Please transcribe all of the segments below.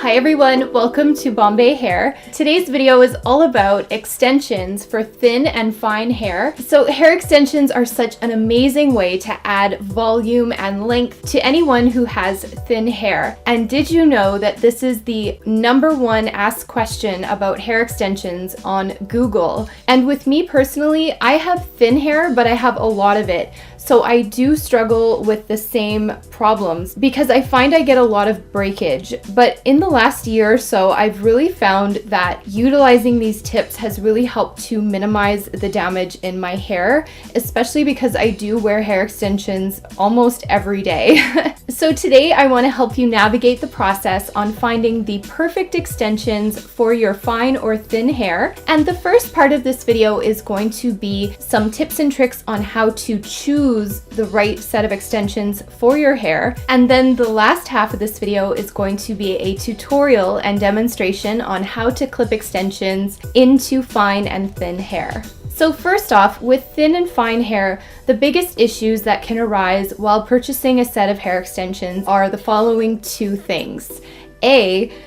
Hi everyone, welcome to Bombay Hair. Today's video is all about extensions for thin and fine hair. So hair extensions are such an amazing way to add volume and length to anyone who has thin hair. And did you know that this is the #1 asked question about hair extensions on Google? And with me personally, I have thin hair, but I have a lot of it. So I do struggle with the same problems because I find I get a lot of breakage. But in the last year or so, I've really found that utilizing these tips has really helped to minimize the damage in my hair, especially because I do wear hair extensions almost every day. So today I want to help you navigate the process on finding the perfect extensions for your fine or thin hair. And the first part of this video is going to be some tips and tricks on how to choose the right set of extensions for your hair. And then the last half of this video is going to be a tutorial and demonstration on how to clip extensions into fine and thin hair. So first off, with thin and fine hair, the biggest issues that can arise while purchasing a set of hair extensions are the following two things.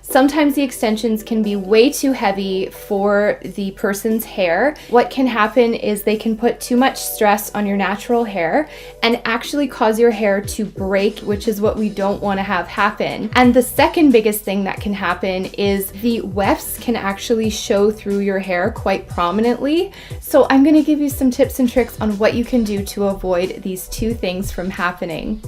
Sometimes the extensions can be way too heavy for the person's hair. What can happen is they can put too much stress on your natural hair and actually cause your hair to break, which is what we don't want to have happen. And the second biggest thing that can happen is the wefts can actually show through your hair quite prominently. So I'm going to give you some tips and tricks on what you can do to avoid these two things from happening.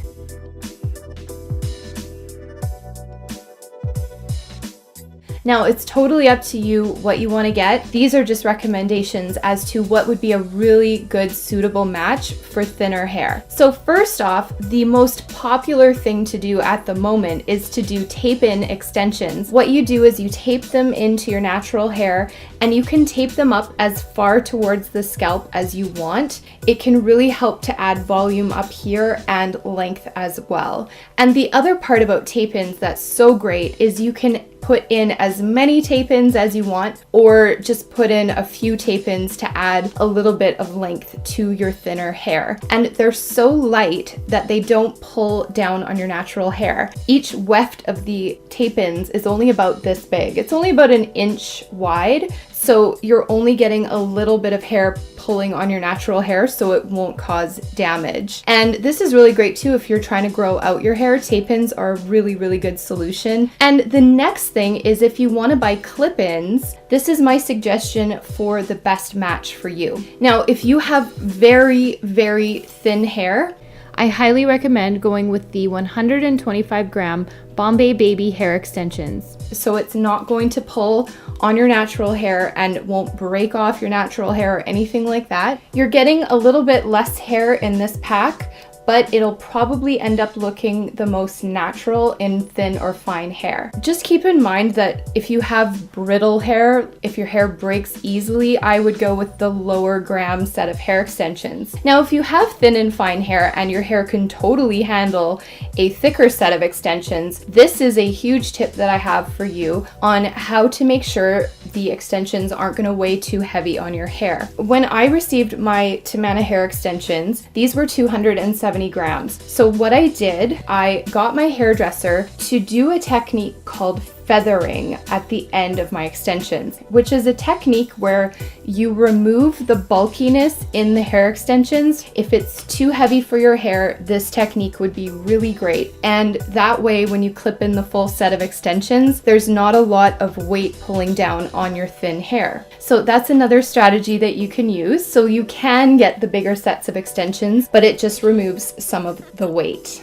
Now, it's totally up to you what you want to get. These are just recommendations as to what would be a really good suitable match for thinner hair. So first off, the most popular thing to do at the moment is to do tape-in extensions. What you do is you tape them into your natural hair and you can tape them up as far towards the scalp as you want. It can really help to add volume up here and length as well. And the other part about tape-ins that's so great is you can put in as many tape-ins as you want, or just put in a few tape-ins to add a little bit of length to your thinner hair. And they're so light that they don't pull down on your natural hair. Each weft of the tape-ins is only about this big. It's only about 1 inch wide. So you're only getting a little bit of hair pulling on your natural hair, so it won't cause damage. And this is really great too if you're trying to grow out your hair. Tape-ins are a really, really good solution. And the next thing is if you want to buy clip-ins, this is my suggestion for the best match for you. Now, if you have very, very thin hair, I highly recommend going with the 125-gram Bombay Baby hair extensions. So it's not going to pull on your natural hair and it won't break off your natural hair or anything like that. You're getting a little bit less hair in this pack, but it'll probably end up looking the most natural in thin or fine hair. Just keep in mind that if you have brittle hair, if your hair breaks easily, I would go with the lower gram set of hair extensions. Now, if you have thin and fine hair and your hair can totally handle a thicker set of extensions, this is a huge tip that I have for you on how to make sure the extensions aren't going to weigh too heavy on your hair. When I received my Tamana hair extensions, these were 270 grams. So what I did, I got my hairdresser to do a technique called feathering at the end of my extensions, which is a technique where you remove the bulkiness in the hair extensions. If it's too heavy for your hair, this technique would be really great. And that way, when you clip in the full set of extensions, there's not a lot of weight pulling down on your thin hair. So that's another strategy that you can use. So you can get the bigger sets of extensions, but it just removes some of the weight.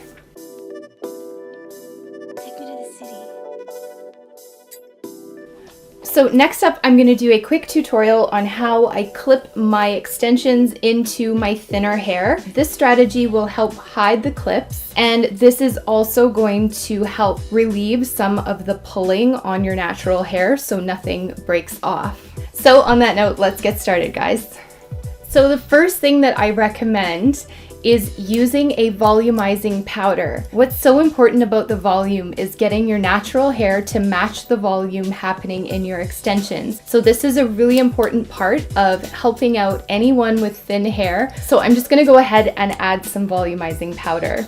So next up, I'm going to do a quick tutorial on how I clip my extensions into my thinner hair. This strategy will help hide the clips, and this is also going to help relieve some of the pulling on your natural hair so nothing breaks off. So on that note, let's get started, guys. So the first thing that I recommend is using a volumizing powder. What's so important about the volume is getting your natural hair to match the volume happening in your extensions. So this is a really important part of helping out anyone with thin hair. So I'm just gonna go ahead and add some volumizing powder.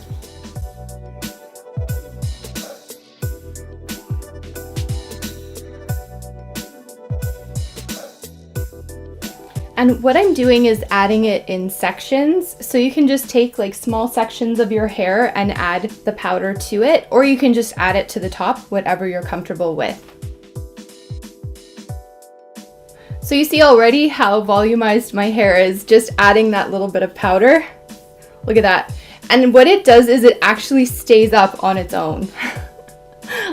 And what I'm doing is adding it in sections. So you can just take like small sections of your hair and add the powder to it, or you can just add it to the top, whatever you're comfortable with. So you see already how volumized my hair is, just adding that little bit of powder. Look at that. And what it does is it actually stays up on its own.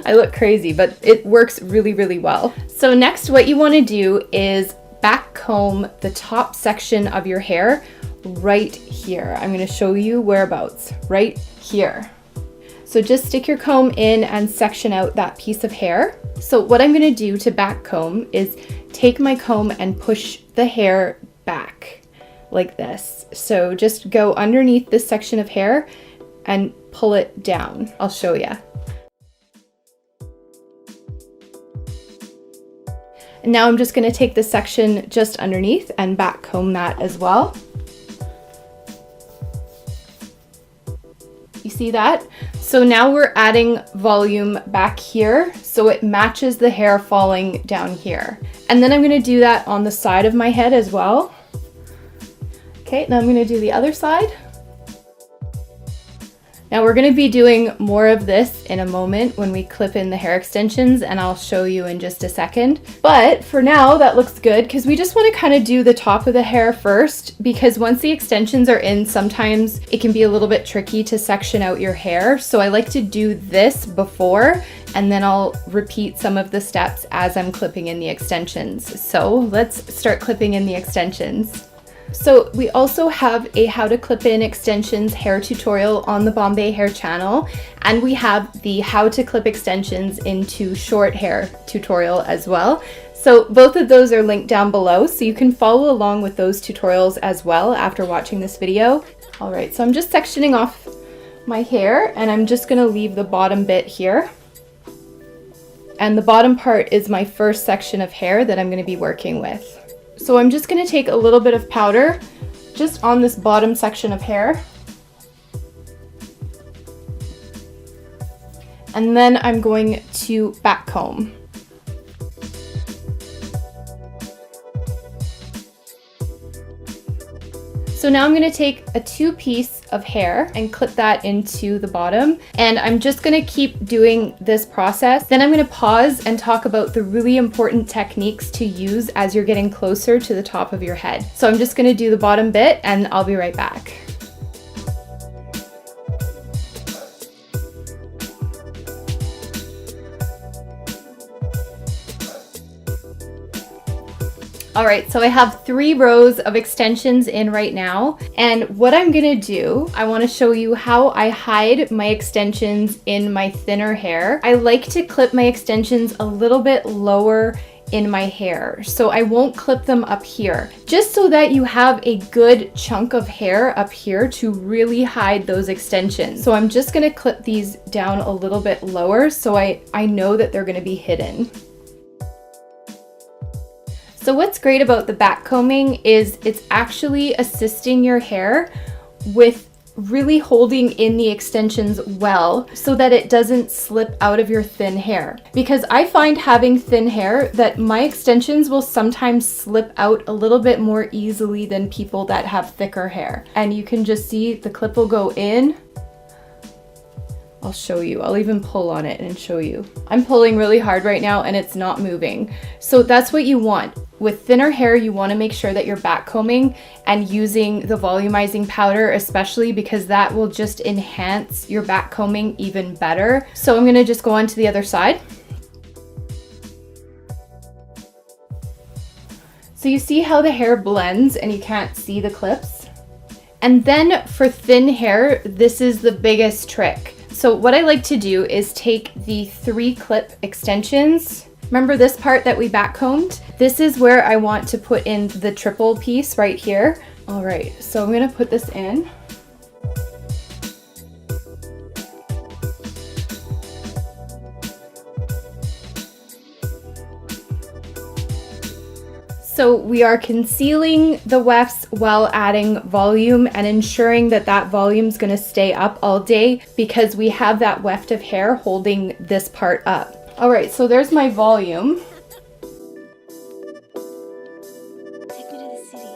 I look crazy, but it works really, really well. So next, what you want to do is back comb the top section of your hair right here. I'm going to show you whereabouts, right here. So just stick your comb in and section out that piece of hair. So what I'm going to do to back comb is take my comb and push the hair back like this. So just go underneath this section of hair and pull it down. I'll show you. And now I'm just going to take the section just underneath and back comb that as well. You see that? So now we're adding volume back here so it matches the hair falling down here. And then I'm going to do that on the side of my head as well. Okay, now I'm going to do the other side. Now we're going to be doing more of this in a moment when we clip in the hair extensions, and I'll show you in just a second. But for now, that looks good because we just want to kind of do the top of the hair first, because once the extensions are in, sometimes it can be a little bit tricky to section out your hair. So I like to do this before, and then I'll repeat some of the steps as I'm clipping in the extensions. So let's start clipping in the extensions. So we also have a how to clip in extensions hair tutorial on the Bombay Hair channel, and we have the how to clip extensions into short hair tutorial as well. So both of those are linked down below, so you can follow along with those tutorials as well after watching this video. All right, so I'm just sectioning off my hair, and I'm just gonna leave the bottom bit here. And the bottom part is my first section of hair that I'm gonna be working with. So I'm just going to take a little bit of powder just on this bottom section of hair. And then I'm going to back comb. So now I'm going to take a 2-piece of hair and clip that into the bottom. And I'm just going to keep doing this process. Then I'm going to pause and talk about the really important techniques to use as you're getting closer to the top of your head. So I'm just going to do the bottom bit and I'll be right back. All right, so I have 3 rows of extensions in right now. And what I'm gonna do, I wanna show you how I hide my extensions in my thinner hair. I like to clip my extensions a little bit lower in my hair. So I won't clip them up here, just so that you have a good chunk of hair up here to really hide those extensions. So I'm just gonna clip these down a little bit lower so I know that they're gonna be hidden. So what's great about the back combing is it's actually assisting your hair with really holding in the extensions well so that it doesn't slip out of your thin hair. Because I find having thin hair that my extensions will sometimes slip out a little bit more easily than people that have thicker hair. And you can just see the clip will go in. I'll show you. I'll even pull on it and show you. I'm pulling really hard right now and it's not moving. So that's what you want. With thinner hair, you want to make sure that you're back combing and using the volumizing powder, especially because that will just enhance your back combing even better. So I'm going to just go on to the other side. So you see how the hair blends and you can't see the clips? And then for thin hair, this is the biggest trick. So what I like to do is take the 3 clip extensions. Remember this part that we back combed? This is where I want to put in the triple piece right here. All right, so I'm gonna put this in. So we are concealing the wefts while adding volume and ensuring that that volume is going to stay up all day because we have that weft of hair holding this part up. All right, so there's my volume. Take me to the city.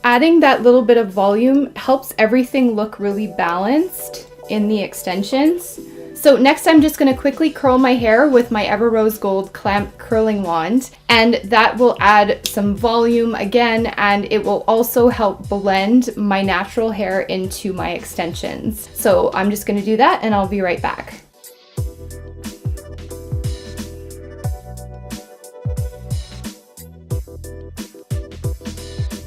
Adding that little bit of volume helps everything look really balanced in the extensions. So next I'm just going to quickly curl my hair with my Ever Rose Gold Clamp Curling Wand, and that will add some volume again, and it will also help blend my natural hair into my extensions. So I'm just going to do that and I'll be right back.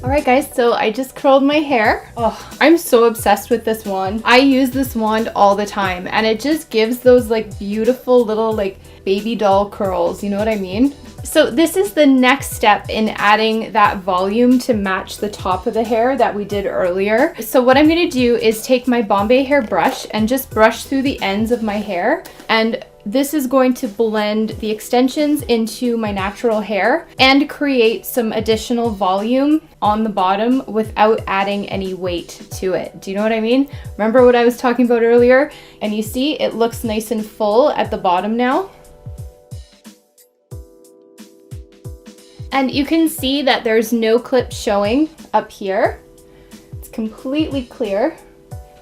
Alright guys, so I just curled my hair. Oh, I'm so obsessed with this wand. I use this wand all the time and it just gives those like beautiful little like baby doll curls, you know what I mean? So this is the next step in adding that volume to match the top of the hair that we did earlier. So what I'm going to do is take my Bombay hair brush and just brush through the ends of my hair, and this is going to blend the extensions into my natural hair and create some additional volume on the bottom without adding any weight to it. Do you know what I mean? Remember what I was talking about earlier? And you see it looks nice and full at the bottom now. And you can see that there's no clip showing up here. It's completely clear.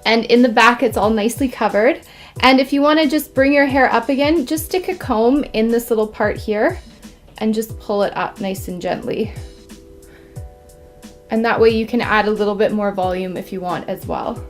And in the back, it's all nicely covered. And if you want to just bring your hair up again, just stick a comb in this little part here and just pull it up nice and gently. And that way you can add a little bit more volume if you want as well.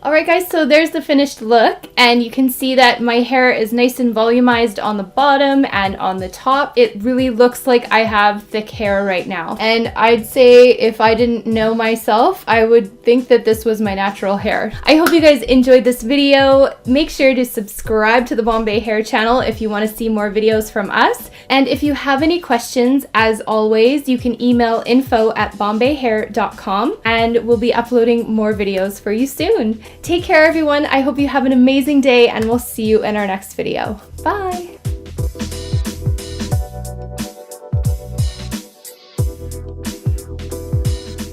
Alright guys, so there's the finished look, and you can see that my hair is nice and volumized on the bottom and on the top. It really looks like I have thick hair right now. And I'd say if I didn't know myself, I would think that this was my natural hair. I hope you guys enjoyed this video. Make sure to subscribe to the Bombay Hair channel if you want to see more videos from us. And if you have any questions, as always, you can email info@bombayhair.com and we'll be uploading more videos for you soon. Take care, everyone. I hope you have an amazing day, and we'll see you in our next video. Bye!